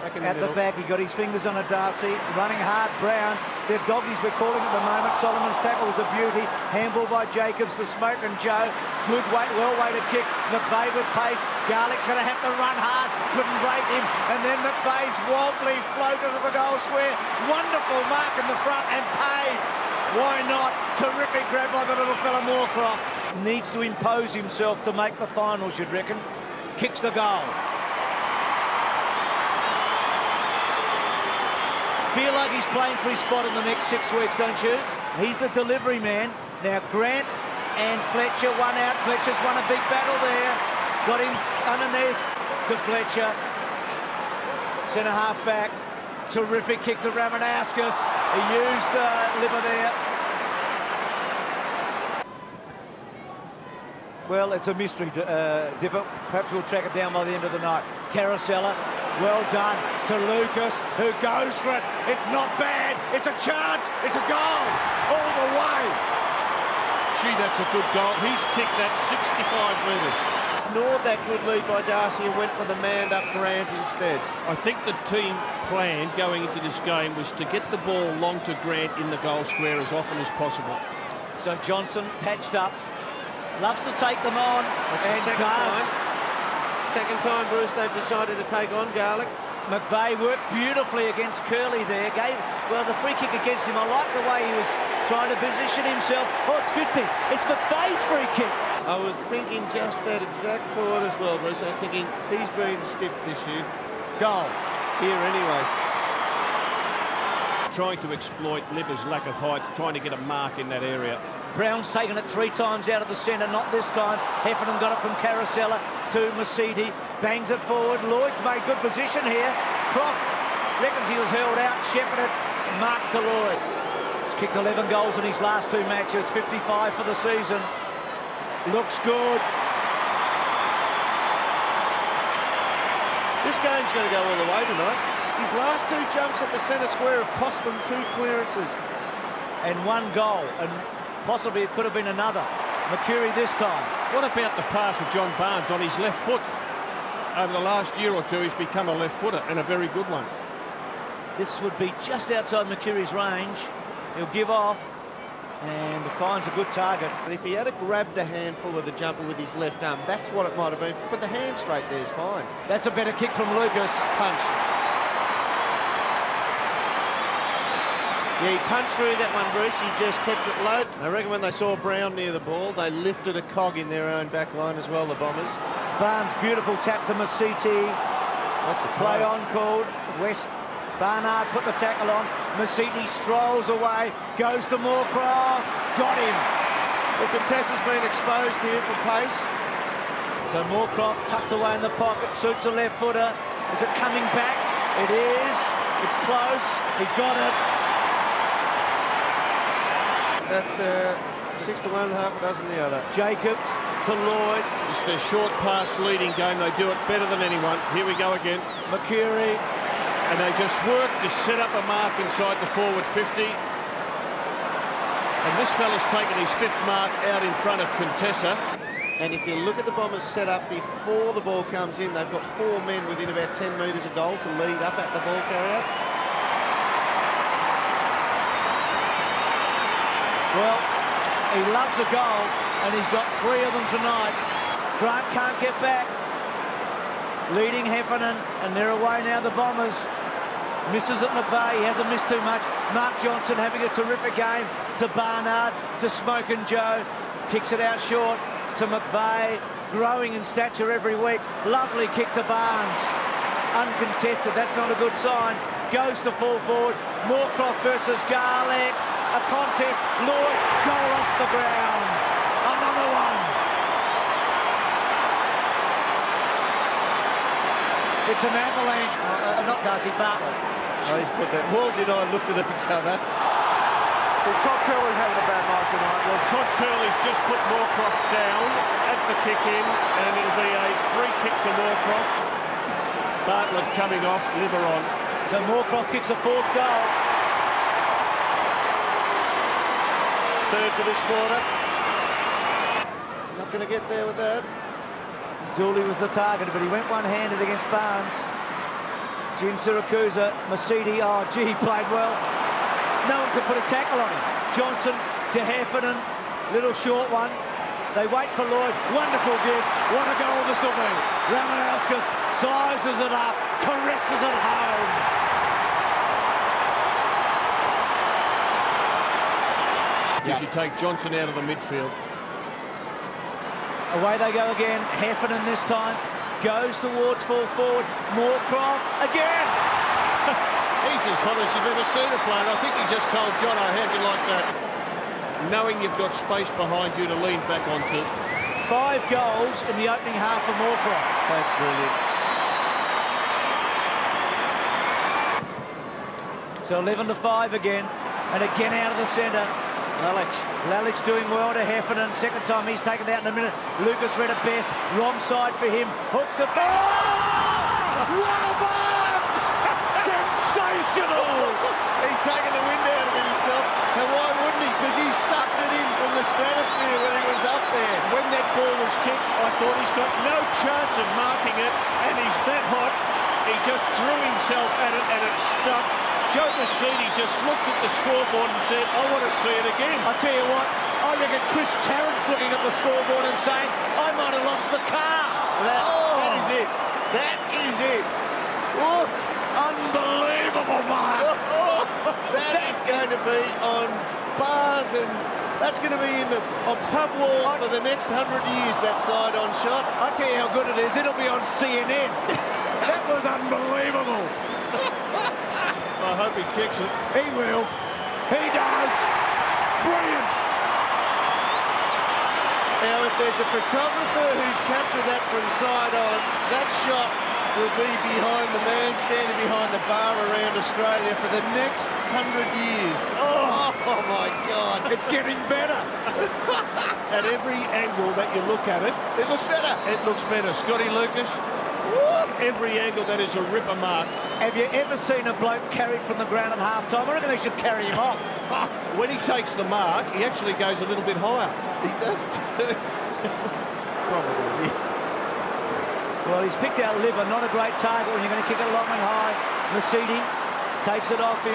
At the back, he got his fingers on a Darcy, running hard. Brown, they're doggies we're calling at the moment. Solomon's tackle was a beauty. Handball by Jacobs to Smoke and Joe. Good weight, well-weighted kick. McVeigh with pace. Garlick's going to have to run hard. Couldn't break him. And then McVeigh's wobbly float into the goal square. Wonderful mark in the front and paid. Why not? Terrific grab by the little fella Moorcroft. Needs to impose himself to make the finals, you'd reckon. Kicks the goal. Feel like he's playing for his spot in the next 6 weeks, don't you? He's the delivery man. Now Grant and Fletcher, one out. Fletcher's won a big battle there. Got him underneath to Fletcher. Centre half back. Terrific kick to Ramanauskas. He used Liver there. Well, it's a mystery, Dipper. Perhaps we'll track it down by the end of the night. Carousella, well done to Lucas, who goes for it. It's not bad. It's a chance. It's a goal all the way. Gee, that's a good goal. He's kicked that 65 metres. Ignored that good lead by Darcy and went for the manned-up Grant instead. I think the team plan going into this game was to get the ball long to Grant in the goal square as often as possible. So Johnson patched up. Loves to take them on. That's the second time. Second time, Bruce, they've decided to take on Garlick. McVeigh worked beautifully against Curley there. Gave, well, the free kick against him. I like the way he was trying to position himself. Oh, it's 50. It's McVeigh's free kick. I was thinking just that exact thought as well, Bruce. I was thinking he's been stiff this year. Goal. Here anyway. Trying to exploit Libber's lack of height, trying to get a mark in that area. Brown's taken it 3 times out of the centre, not this time. Heffernan got it from Carousella to Masiti, bangs it forward. Lloyd's made good position here. Croft reckons he was held out, shepherded, marked to Lloyd. He's kicked 11 goals in his last 2 matches, 55 for the season. Looks good. This game's going to go all the way tonight. His last 2 jumps at the centre square have cost them 2 clearances. And 1 goal, and possibly it could have been another. Mercury this time. What about the pass of John Barnes on his left foot? Over the last year or 2, he's become a left footer, and a very good one. This would be just outside Mercury's range. He'll give off and finds a good target. But if he had grabbed a handful of the jumper with his left arm, that's what it might have been. But the hand straight there is fine. That's a better kick from Lucas. Punch. Yeah, he punched through that one, Bruce. He just kept it low. I reckon when they saw Brown near the ball, they lifted a cog in their own back line as well, the Bombers. Barnes, beautiful tap to Masiti. That's a play on called. West. Barnard put the tackle on. Masiti strolls away, goes to Moorcroft. Got him. Well, Contessa's been exposed here for pace. So Moorcroft tucked away in the pocket, suits a left footer. Is it coming back? It is. It's close. He's got it. That's 6 to 1, half a dozen the other. Jacobs to Lloyd. It's their short pass leading game. They do it better than anyone. Here we go again. Mercury. And they just work to set up a mark inside the forward 50. And this fella's taken his 5th mark out in front of Contessa. And if you look at the Bombers set up before the ball comes in, they've got 4 men within about 10 metres of goal to lead up at the ball carrier. Well, he loves a goal, and he's got 3 of them tonight. Grant can't get back. Leading Heffernan, and they're away now, the Bombers. Misses at McVeigh, he hasn't missed too much. Mark Johnson having a terrific game to Barnard, to Smoke and Joe. Kicks it out short to McVeigh, growing in stature every week. Lovely kick to Barnes. Uncontested, that's not a good sign. Goes to full forward. Moorcroft versus Garlick. A contest, Lloyd, goal off the ground. Another one. It's an avalanche. Not Darcy, Bartlett. Oh, he's put that. Wolsey and I looked at each other. So Todd Curley's having a bad night tonight. Well, Todd Curley's just put Moorcroft down at the kick in, and it'll be a free kick to Moorcroft. Bartlett coming off, Liver on. So Moorcroft kicks a 4th goal. 3rd for this quarter. Not going to get there with that. Dooley was the target, but he went one-handed against Barnes. Gin Siracusa, Masidi, oh gee, played well. No one could put a tackle on him. Johnson to Heffernan, little short one. They wait for Lloyd, wonderful give. What a goal this will be. Ramanauskas sizes it up, caresses it home. As you take Johnson out of the midfield. Away they go again. Heffernan this time goes towards full forward. Moorcroft again. He's as hot as you've ever seen a player. I think he just told John, how'd you like that? Knowing you've got space behind you to lean back onto. 5 goals in the opening half for Moorcroft. That's brilliant. So 11-5 again, and again out of the centre. Lalich doing well to Heffernan. Second time he's taken out in a minute. Lucas read it best. Wrong side for him. Hooks it back. Oh! What a ball! Sensational! He's taken the wind out of himself. And why wouldn't he? Because he sucked it in from the stratosphere when he was up there. When that ball was kicked, I thought he's got no chance of marking it, and he's that hot. He just threw himself at it, and it stuck. Joe Masidi just looked at the scoreboard and said, I want to see it again. I tell you what, I reckon Chris Tarrant's looking at the scoreboard and saying, I might have lost the car. That is it. That is it. Look. Unbelievable, Mark. That is going to be on bars, and that's going to be on pub walls for the next 100 years, that side-on shot. I tell you how good it is. It'll be on CNN. That was unbelievable. I hope he kicks it. He will. He does. Brilliant. Now, if there's a photographer who's captured that from side-on, that shot will be behind the man standing behind the bar around Australia for the next 100 years. Oh my God. It's getting better. At every angle that you look at it, It looks better. it looks better. Scotty Lucas, every angle that is a ripper mark. Have you ever seen a bloke carried from the ground at half-time? I reckon they should carry him off. When he takes the mark, he actually goes a little bit higher. He does too. Probably. Well, he's picked out Libba, not a great target when you're going to kick it long and high. Masidi takes it off him,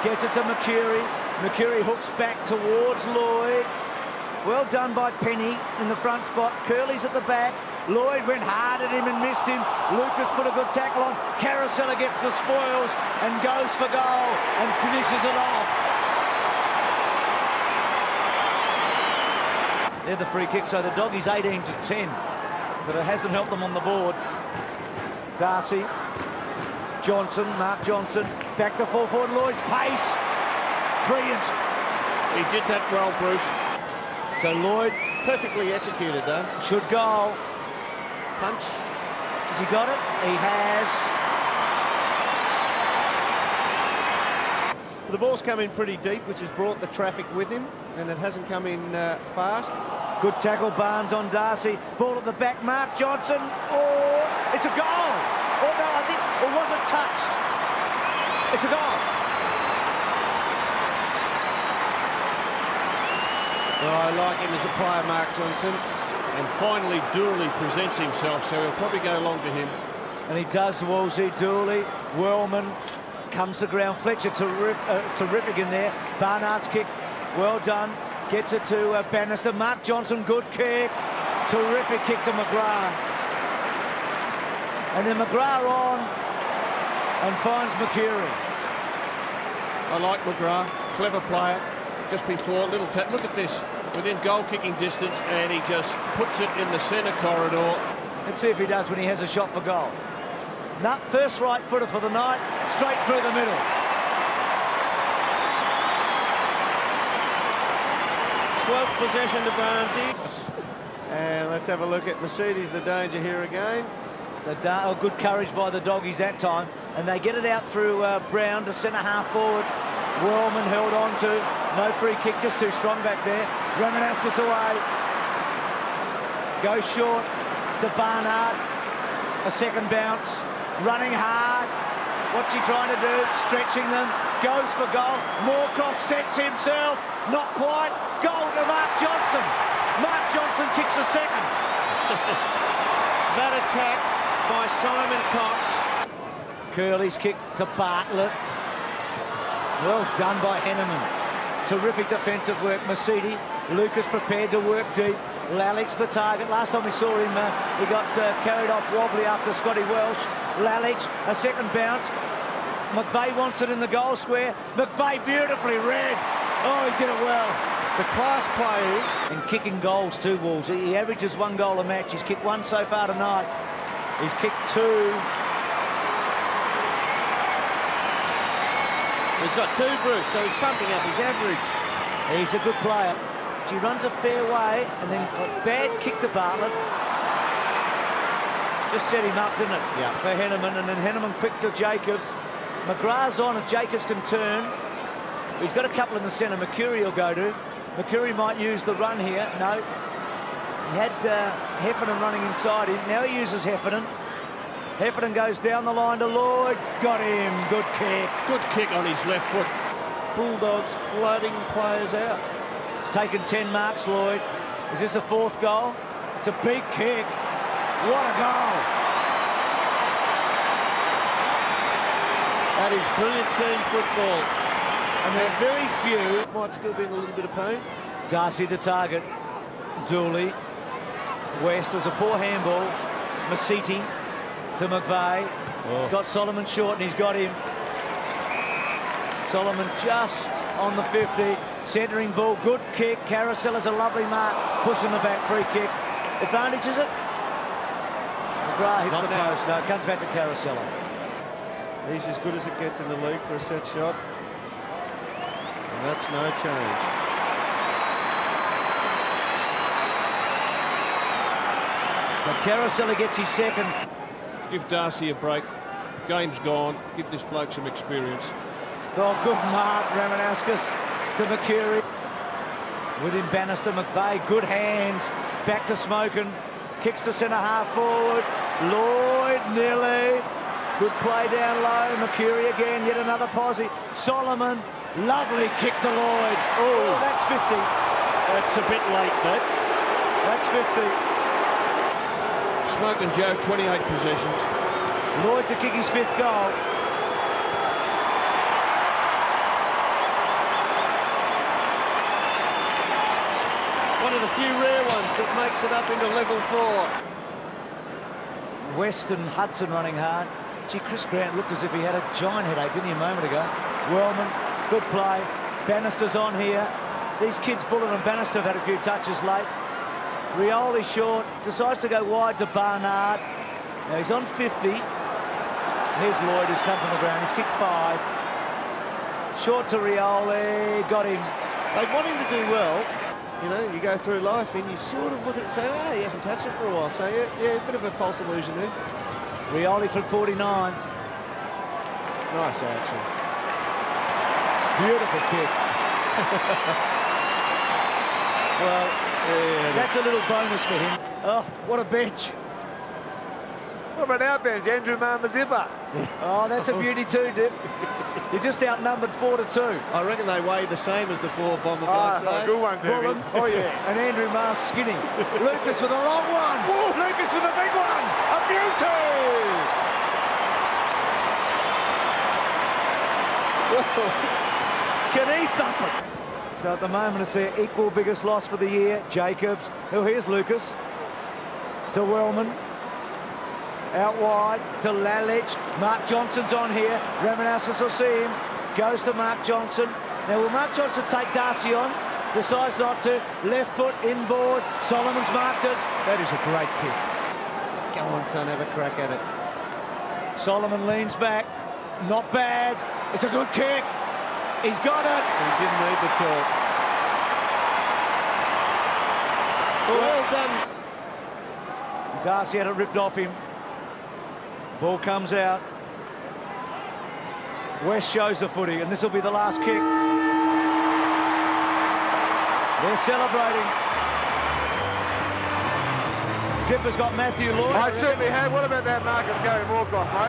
gets it to Mercury. Mercury hooks back towards Lloyd. Well done by Penny in the front spot. Curley's at the back. Lloyd went hard at him and missed him. Lucas put a good tackle on. Carousella gets the spoils and goes for goal and finishes it off. They're the free kick, so the Doggies 18-10. But it hasn't helped them on the board. Darcy, Johnson, Mark Johnson, back to full forward. Lloyd's pace, brilliant. He did that well, Bruce. So Lloyd Perfectly executed, though. should goal. Punch. Has he got it? He has. The ball's come in pretty deep, which has brought the traffic with him, and it hasn't come in fast. Good tackle, Barnes on Darcy. Ball at the back, Mark Johnson. Oh, it's a goal. Oh no, I think, or was it touched? It's a goal. Oh, I like him as a player, Mark Johnson. And finally, Dooley presents himself, so he'll probably go along to him. And he does, Wolsey. Dooley, Wellman comes to ground. Fletcher terrific in there. Barnard's kick, well done. Gets it to Bannister. Mark Johnson, good kick. Terrific kick to McGrath. And then McGrath on and finds Mercury. I like McGrath, clever player. Just before, little tap. Look at this, within goal-kicking distance, and he just puts it in the centre corridor. Let's see if he does when he has a shot for goal. Nut, first right footer for the night, straight through the middle. 12th possession to Barnesy. And let's have a look at Mercedes, the danger here again. So good courage by the Doggies that time. And they get it out through Brown to centre half forward. Wellman held on to. No free kick, just too strong back there. Ramanauskas away. Goes short to Barnard. A second bounce. Running hard. What's he trying to do? Stretching them. Goes for goal. Moorcroft sets himself. Not quite. Goal to Mark Johnson. Mark Johnson kicks the second. That attack by Simon Cox Curley's kick to Bartlett. Well done by Henneman. Terrific defensive work. Masidi, Lucas prepared to work deep. Lalich the target. Last time we saw him, he got carried off wobbly after Scotty Welsh. Lalich, a second bounce. McVeigh wants it in the goal square. McVeigh beautifully read. Oh, he did it well. The class players. And kicking goals too, Wolves. He averages 1 goal a match. He's kicked 1 so far tonight. He's kicked 2. He's got 2, Bruce, so he's bumping up his average. He's a good player. He runs a fair way, and then a bad kick to Bartlett. Just set him up, didn't it? Yeah. For Henneman, and then Henneman quick to Jacobs. McGrath's on if Jacobs can turn. He's got a couple in the centre. McCurry will go to. McCurry might use the run here. No. He had Heffernan running inside him. Now he uses Heffernan. Heffernan goes down the line to Lloyd. Got him. Good kick. Good kick on his left foot. Bulldogs flooding players out. It's taken 10 marks, Lloyd. Is this a 4th goal? It's a big kick. What a goal. That is brilliant team football. And there are very few. Might still be in a little bit of pain. Darcy the target. Dooley. West was a poor handball. Masiti to McVeigh. He's got Solomon short and he's got him. Solomon just on the 50. Centering ball. Good kick. Carousel is a lovely mark. Pushing the back. Free kick. Advantage, is it? McGrath hits the post. No, it comes back to Carousel. He's as good as it gets in the league for a set shot. And that's no change. So Carousel gets his second. Give Darcy a break. Game's gone. Give this bloke some experience. Oh, good mark, Ramanauskas to McCurry. With him, Bannister, McVeigh, good hands. Back to Smokin. Kicks to centre half forward. Lloyd, nearly. Good play down low. McCurry again, yet another posse. Solomon, lovely kick to Lloyd. Oh, that's 50. That's a bit late, that. That's 50. Smokin' Joe, 28 possessions. Lloyd to kick his 5th goal. One of the few rare ones that makes it up into level 4. Weston Hudson running hard. Gee, Chris Grant looked as if he had a giant headache, didn't he, a moment ago? Wellman, good play. Bannister's on here. These kids, Bullen and Bannister, have had a few touches late. Rioli short, decides to go wide to Barnard. Now he's on 50. Here's Lloyd, who's come from the ground. He's kicked 5. Short to Rioli, got him. They want him to do well. You know, you go through life and you sort of look at it and say, oh, he hasn't touched it for a while. So, yeah, a bit of a false illusion there. Rioli for 49. Nice action. Beautiful kick. Well, yeah, that's a little bonus for him. Oh, what a bench. What about our bench? Andrew Mann the Dipper. Oh, that's a beauty too, Dip. You're just outnumbered 4-2. I reckon they weigh the same as the 4 Bomber blokes, though. Good one, David. Bullen, oh yeah, and Andrew Marr skinny. Lucas with a long one. Woo! Lucas with a big one. A beauty. Can he thump it? So at the moment it's their equal biggest loss for the year. Jacobs. Oh, here's Lucas. To Wellman. Out wide to Lalich. Mark Johnson's on here. Ramanauskas will see him. Goes to Mark Johnson. Now will Mark Johnson take Darcy on? Decides not to. Left foot inboard. Solomon's marked it. That is a great kick. Go on, son, have a crack at it. Solomon leans back. Not bad. It's a good kick. He's got it. He didn't need the talk. Well done. Darcy had it ripped off him. Ball comes out. West shows the footy, and this will be the last kick. They're celebrating. Dipper's got Matthew Lloyd. I certainly have. What about that mark of Gary Moorcroft, mate?